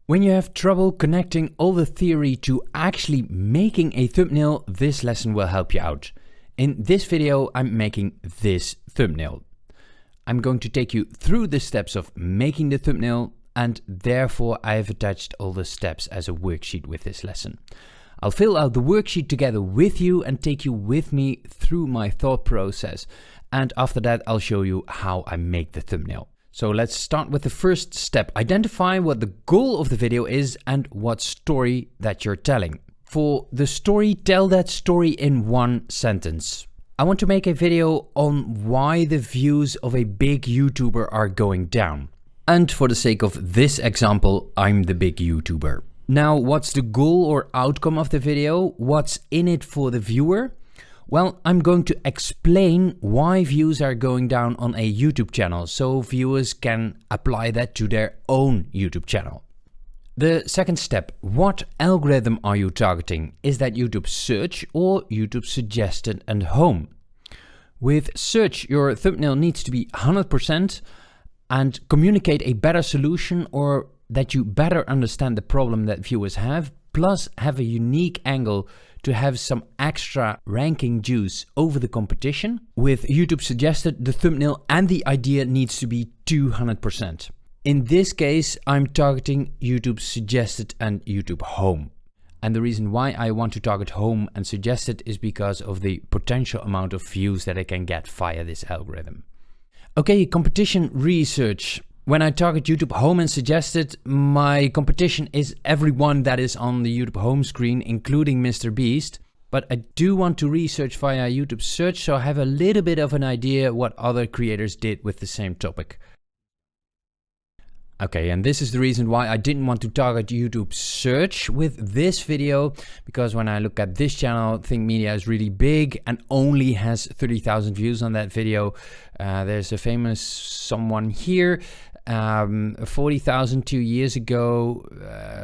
When you have trouble connecting all the theory to actually making a thumbnail, this lesson will help you out. In this video, I'm making this thumbnail. I'm going to take you through the steps of making the thumbnail, and therefore I have attached all the steps as a worksheet with this lesson. I'll fill out the worksheet together with you and take you with me through my thought process. And after that, I'll show you how I make the thumbnail. So let's start with the first step. Identify what the goal of the video is and what story that you're telling. For the story, tell that story in one sentence. I want to make a video on why the views of a big YouTuber are going down. And for the sake of this example, I'm the big YouTuber. Now, what's the goal or outcome of the video? What's in it for the viewer? Well, I'm going to explain why views are going down on a YouTube channel, so viewers can apply that to their own YouTube channel. The second step, what algorithm are you targeting? Is that YouTube search or YouTube suggested and home? With search, your thumbnail needs to be 100% and communicate a better solution, or that you better understand the problem that viewers have, plus have a unique angle to have some extra ranking juice over the competition. With YouTube suggested, the thumbnail and the idea needs to be 200%. In this case, I'm targeting YouTube suggested and YouTube home. And the reason why I want to target home and suggested is because of the potential amount of views that I can get via this algorithm. Okay, competition research. When I target YouTube home and suggested, my competition is everyone that is on the YouTube home screen, including Mr. Beast. But I do want to research via YouTube search, so I have a little bit of an idea what other creators did with the same topic. Okay, and this is the reason why I didn't want to target YouTube search with this video, because when I look at this channel, Think Media is really big and only has 30,000 views on that video. There's a famous someone here, 40,000 2 years ago.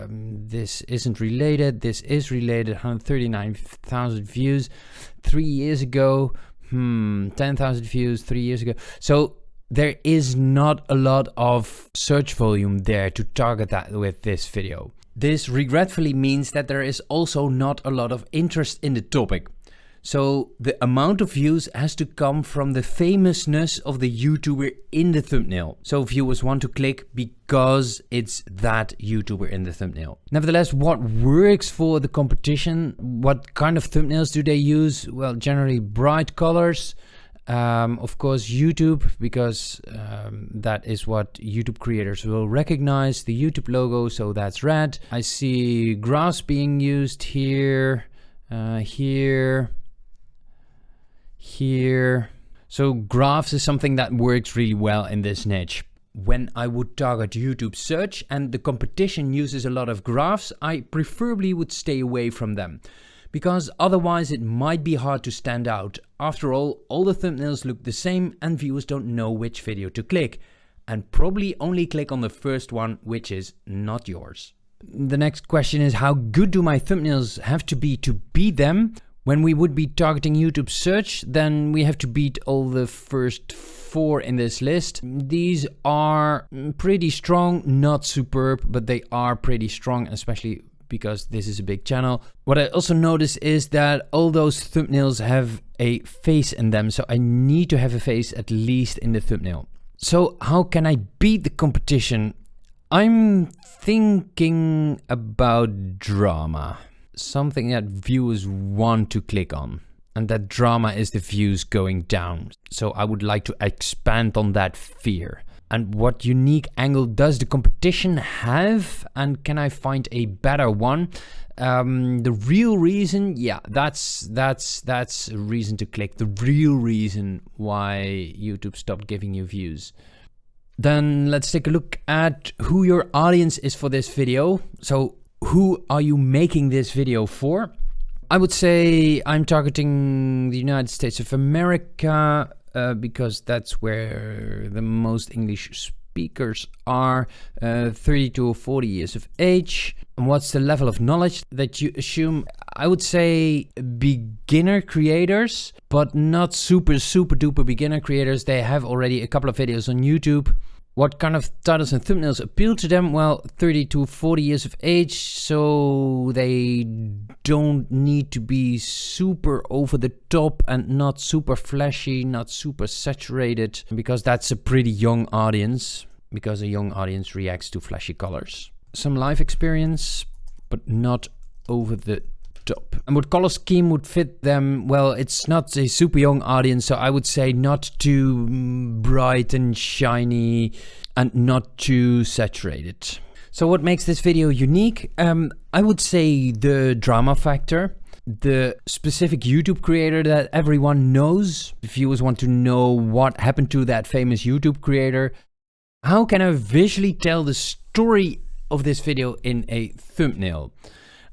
This isn't related. This is related. 139,000 views 3 years ago. 10,000 views 3 years ago. So there is not a lot of search volume there to target that with this video. This regretfully means that there is also not a lot of interest in the topic. So the amount of views has to come from the famousness of the YouTuber in the thumbnail. So viewers want to click because it's that YouTuber in the thumbnail. Nevertheless, what works for the competition? What kind of thumbnails do they use? Well, generally bright colors. Of course, YouTube, because that is what YouTube creators will recognize, the YouTube logo, so that's red. I see graphs being used here, here. So graphs is something that works really well in this niche. When I would target YouTube search and the competition uses a lot of graphs, I preferably would stay away from them, because otherwise it might be hard to stand out. After all the thumbnails look the same and viewers don't know which video to click, and probably only click on the first one, which is not yours. The next question is, how good do my thumbnails have to beat them? When we would be targeting YouTube search, then we have to beat all the first 4 in this list. These are pretty strong, not superb, but they are pretty strong, especially because this is a big channel. What I also notice is that all those thumbnails have a face in them, so I need to have a face at least in the thumbnail. So how can I beat the competition? I'm thinking about drama. Something that viewers want to click on. And that drama is the views going down. So I would like to expand on that fear. And what unique angle does the competition have? And can I find a better one? The real reason, yeah, that's a reason to click. The real reason why YouTube stopped giving you views. Then let's take a look at who your audience is for this video. So who are you making this video for? I would say I'm targeting the United States of America, because that's where the most English speakers are, 30 to 40 years of age. And what's the level of knowledge that you assume? I would say beginner creators, but not super duper beginner creators. They have already a couple of videos on YouTube. What kind of titles and thumbnails appeal to them? Well, 30 to 40 years of age, so they don't need to be super over the top and not super flashy, not super saturated, because that's a pretty young audience, because a young audience reacts to flashy colors. Some life experience, but not over the top. And what color scheme would fit them? Well, it's not a super young audience, so I would say not too bright and shiny and not too saturated. So what makes this video unique? I would say the drama factor, the specific YouTube creator that everyone knows. If viewers want to know what happened to that famous YouTube creator, how can I visually tell the story of this video in a thumbnail?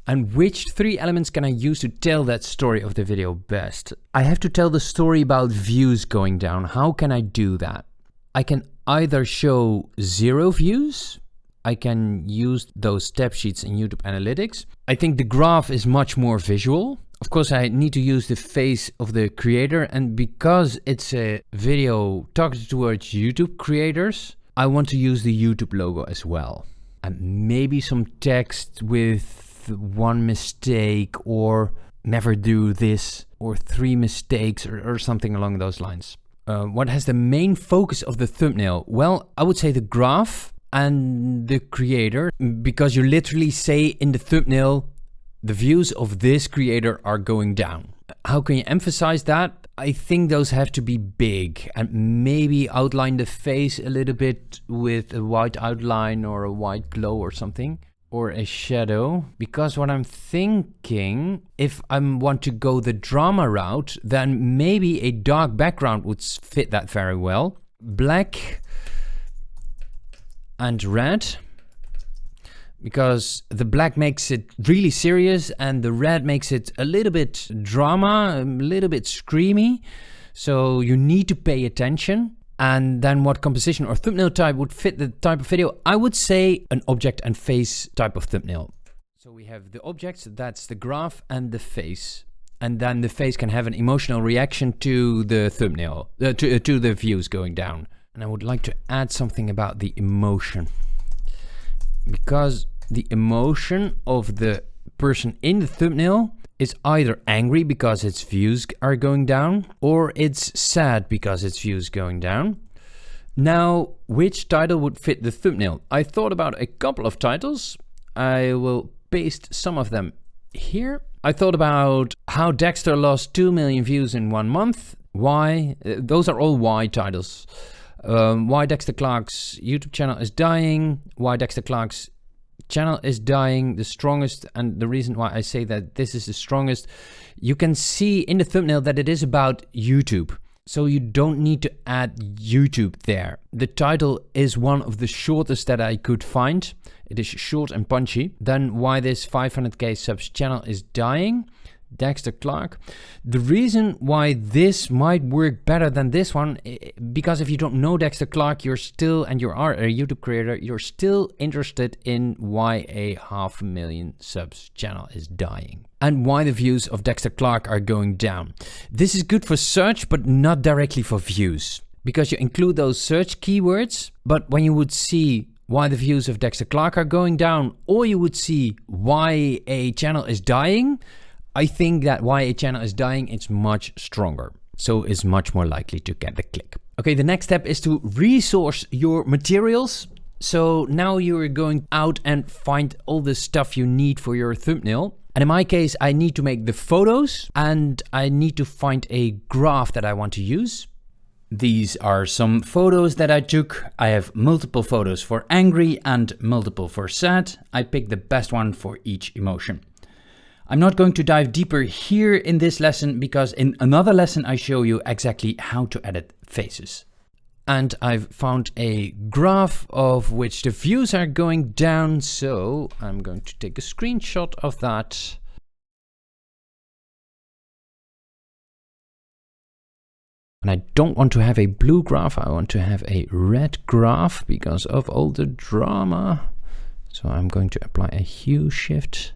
And which 3 elements can I use to tell that story of the video best? I have to tell the story about views going down. How can I do that? I can either show 0 views. I can use those step sheets in YouTube Analytics. I think the graph is much more visual. Of course, I need to use the face of the creator. And because it's a video targeted towards YouTube creators, I want to use the YouTube logo as well. And maybe some text with 1 mistake, or never do this, or 3 mistakes, or something along those lines. What has the main focus of the thumbnail? Well, I would say the graph and the creator, because you literally say in the thumbnail, the views of this creator are going down. How can you emphasize that? I think those have to be big, and maybe outline the face a little bit with a white outline or a white glow or something. Or a shadow, because what I'm thinking, if I want to go the drama route, then maybe a dark background would fit that very well. Black and red, because the black makes it really serious and the red makes it a little bit drama, a little bit screamy. So you need to pay attention. And then what composition or thumbnail type would fit the type of video? I would say an object and face type of thumbnail. So we have the objects, that's the graph and the face. And then the face can have an emotional reaction to the thumbnail, to the views going down. And I would like to add something about the emotion. Because the emotion of the person in the thumbnail is either angry because its views are going down, or it's sad because its views going down. Now, which title would fit the thumbnail? I thought about a couple of titles. I will paste some of them here. I thought about how Dexxter lost 2 million views in 1 month. Why? Those are all why titles. Why Dexter Clark's YouTube channel is dying. Why Dexter Clark's channel is dying, the strongest, and the reason why I say that this is the strongest, you can see in the thumbnail that it is about YouTube. So you don't need to add YouTube there. The title is one of the shortest that I could find. It is short and punchy. Then why this 500k subs channel is dying. Dexter Clark. The reason why this might work better than this one, because if you don't know Dexter Clark, you're still, and you are a YouTube creator, you're still interested in why a 500,000 subs channel is dying and why the views of Dexter Clark are going down. This is good for search, but not directly for views, because you include those search keywords. But when you would see why the views of Dexter Clark are going down, or you would see why a channel is dying, I think that why a channel is dying, it's much stronger. So it's much more likely to get the click. Okay, the next step is to resource your materials. So now you're going out and find all the stuff you need for your thumbnail. And in my case, I need to make the photos and I need to find a graph that I want to use. These are some photos that I took. I have multiple photos for angry and multiple for sad. I picked the best one for each emotion. I'm not going to dive deeper here in this lesson, because in another lesson I show you exactly how to edit faces. And I've found a graph of which the views are going down, so I'm going to take a screenshot of that. And I don't want to have a blue graph, I want to have a red graph because of all the drama. So I'm going to apply a hue shift.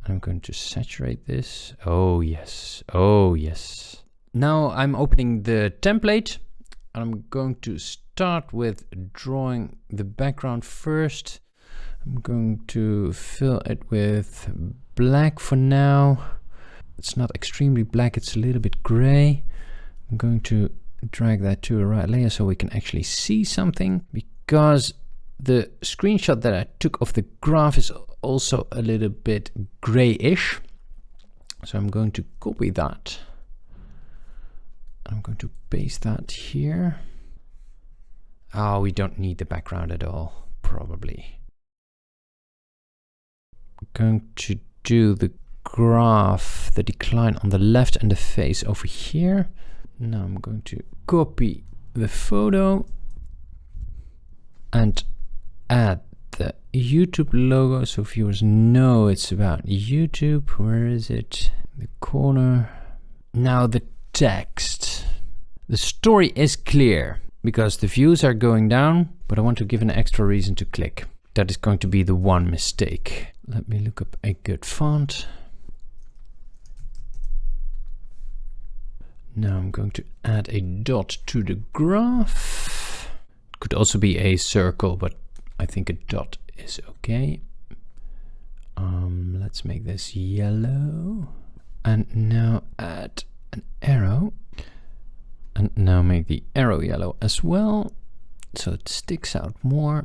I'm going to saturate this. Oh yes, oh yes. Now I'm opening the template and I'm going to start with drawing the background first. I'm going to fill it with black for now. It's not extremely black, it's a little bit gray. I'm going to drag that to a right layer so we can actually see something, because the screenshot that I took of the graph is also a little bit grayish. So I'm going to copy that. I'm going to paste that here. Oh, we don't need the background at all, probably. I'm going to do the graph, the decline on the left and the face over here. Now I'm going to copy the photo and add the YouTube logo so viewers know it's about YouTube. Where is it? The corner. Now the text. The story is clear because the views are going down, but I want to give an extra reason to click. That is going to be the one mistake. Let me look up a good font. Now I'm going to add a dot to the graph. It could also be a circle, but I think a dot is okay. Let's make this yellow. And now add an arrow. And now make the arrow yellow as well, so it sticks out more.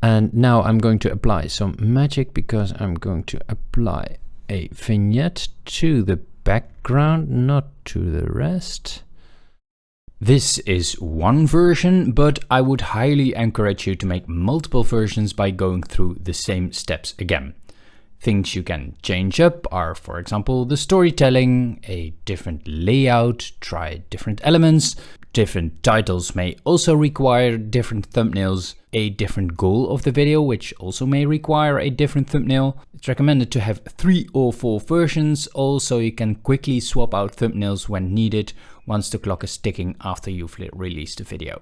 And now I'm going to apply some magic, because I'm going to apply a vignette to the background, not to the rest. This is one version, but I would highly encourage you to make multiple versions by going through the same steps again. Things you can change up are, for example, the storytelling, a different layout, try different elements. Different titles may also require different thumbnails, a different goal of the video, which also may require a different thumbnail. It's recommended to have 3 or 4 versions, also you can quickly swap out thumbnails when needed once the clock is ticking after you've released the video.